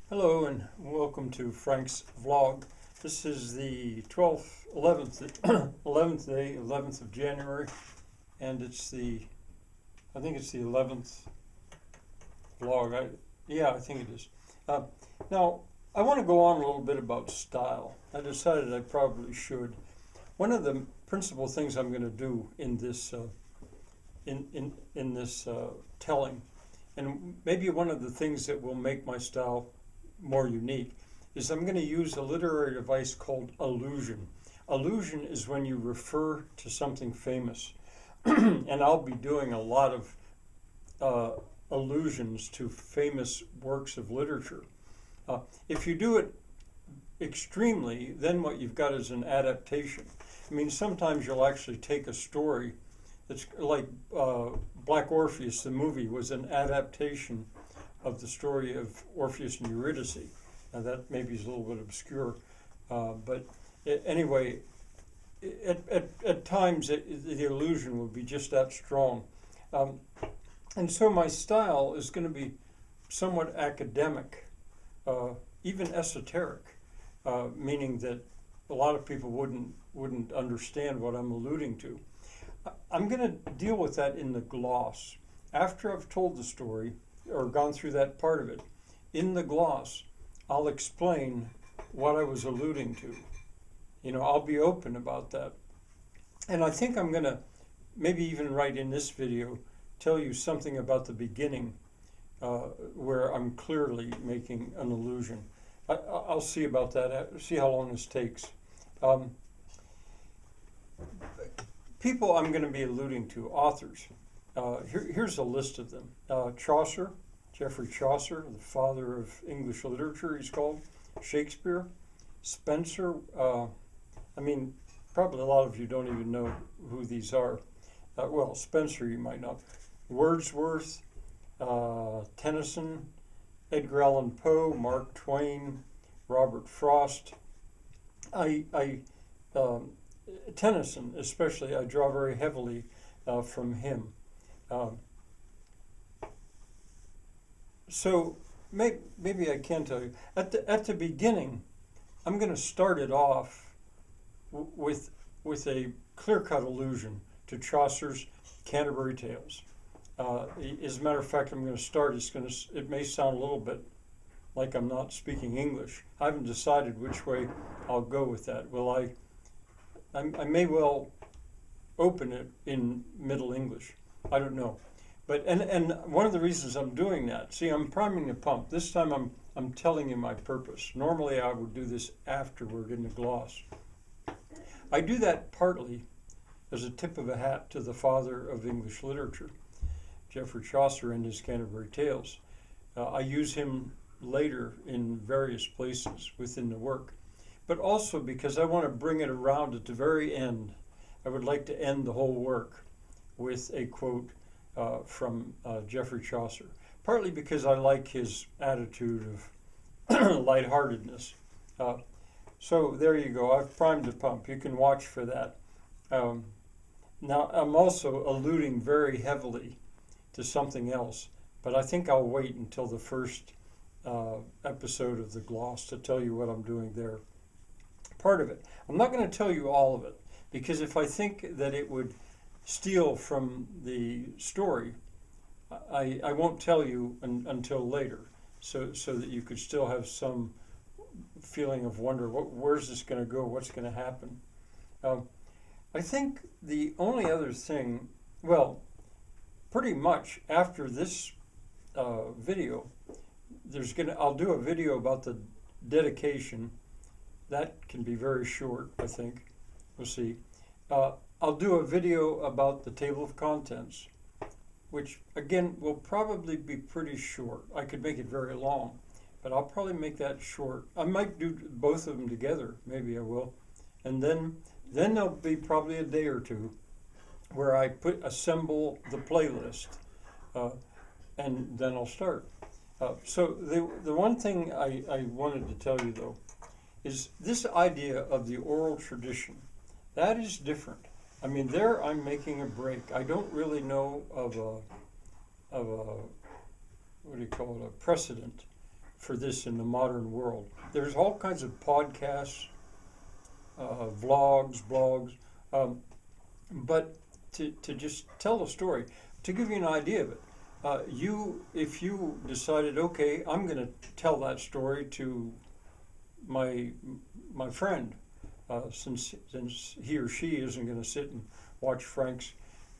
Hello and welcome to Frank's vlog. This is the 12th, 11th, 11th day, 11th of January, and I think it's the 11th vlog. I think it is. Now, I want to go on a little bit about style. I decided I probably should. One of the principal things I'm going to do in this telling, and maybe one of the things that will make my style more unique, is I'm going to use a literary device called allusion. Allusion is when you refer to something famous, and I'll be doing a lot of allusions to famous works of literature. If you do it extremely, then what you've got is an adaptation. I mean, sometimes you'll actually take a story that's like Black Orpheus, the movie, was an adaptation of the story of Orpheus and Eurydice. Now that maybe is a little bit obscure, but anyway, at times the illusion will be just that strong. And so my style is going to be somewhat academic, even esoteric, meaning that a lot of people wouldn't understand what I'm alluding to. I'm going to deal with that in the gloss. After I've told the story, or gone through that part of it, in the gloss, I'll explain what I was alluding to. I'll be open about that. And I think I'm going to, maybe even right in this video, tell you something about the beginning where I'm clearly making an allusion. I'll see about that, see how long this takes. People I'm going to be alluding to, authors. Here's a list of them. Chaucer, Geoffrey Chaucer, the father of English literature, he's called. Shakespeare, Spenser. Probably a lot of you don't even know who these are. Well, Spenser you might know. Wordsworth, Tennyson, Edgar Allan Poe, Mark Twain, Robert Frost. Tennyson especially, I draw very heavily from him. So maybe I can tell you at the beginning, I'm going to start it off with a clear-cut allusion to Chaucer's Canterbury Tales. As a matter of fact, I'm going to start. It may sound a little bit like I'm not speaking English. I haven't decided which way I'll go with that. I may well open it in Middle English. I don't know. But and one of the reasons I'm doing that, see, I'm priming the pump. This time I'm telling you my purpose. Normally I would do this afterward in the gloss. I do that partly as a tip of a hat to the father of English literature, Geoffrey Chaucer and his Canterbury Tales. I use him later in various places within the work, but also because I want to bring it around at the very end. I would like to end the whole work with a quote from Geoffrey Chaucer, partly because I like his attitude of lightheartedness. So there you go. I've primed the pump. You can watch for that. Now, I'm also alluding very heavily to something else, but I think I'll wait until the first episode of the gloss to tell you what I'm doing there. Part of it. I'm not going to tell you all of it, because if I think that it would steal from the story, I won't tell you until later, so that you could still have some feeling of wonder. Where's this going to go? What's going to happen? I think the only other thing, well, pretty much after this video, I'll do a video about the dedication. That can be very short, I think. We'll see. I'll do a video about the table of contents, which again will probably be pretty short. I could make it very long, but I'll probably make that short. I might do both of them together, maybe I will. And then there'll be probably a day or two where I assemble the playlist, and then I'll start. So the one thing I wanted to tell you though is this idea of the oral tradition. That is different. I mean, there I'm making a break. I don't really know of a what do you call it, a precedent for this in the modern world. There's all kinds of podcasts, vlogs, blogs, but to just tell a story, to give you an idea of it, if you decided, okay, I'm going to tell that story to my friend, since he or she isn't going to sit and watch Frank's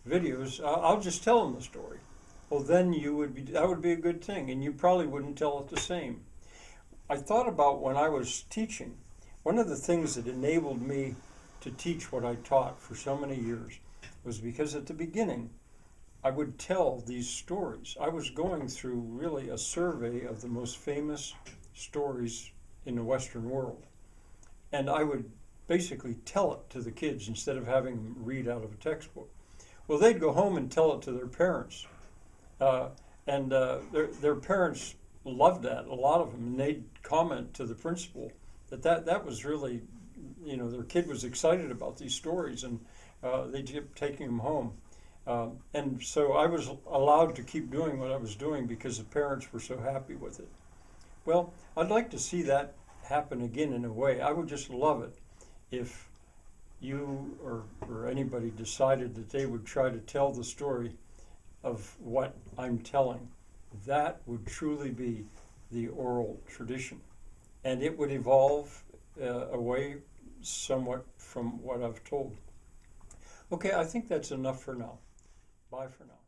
videos, I'll just tell him the story. Well, then that would be a good thing, and you probably wouldn't tell it the same. I thought about when I was teaching, one of the things that enabled me to teach what I taught for so many years was because at the beginning, I would tell these stories. I was going through really a survey of the most famous stories in the Western world. And I would basically tell it to the kids instead of having them read out of a textbook. Well, they'd go home and tell it to their parents. Their parents loved that, a lot of them, and they'd comment to the principal that was really, their kid was excited about these stories, and they kept taking them home. And so I was allowed to keep doing what I was doing because the parents were so happy with it. Well, I'd like to see that happen again in a way. I would just love it if you or anybody decided that they would try to tell the story of what I'm telling. That would truly be the oral tradition. And it would evolve away somewhat from what I've told. Okay, I think that's enough for now. Bye for now.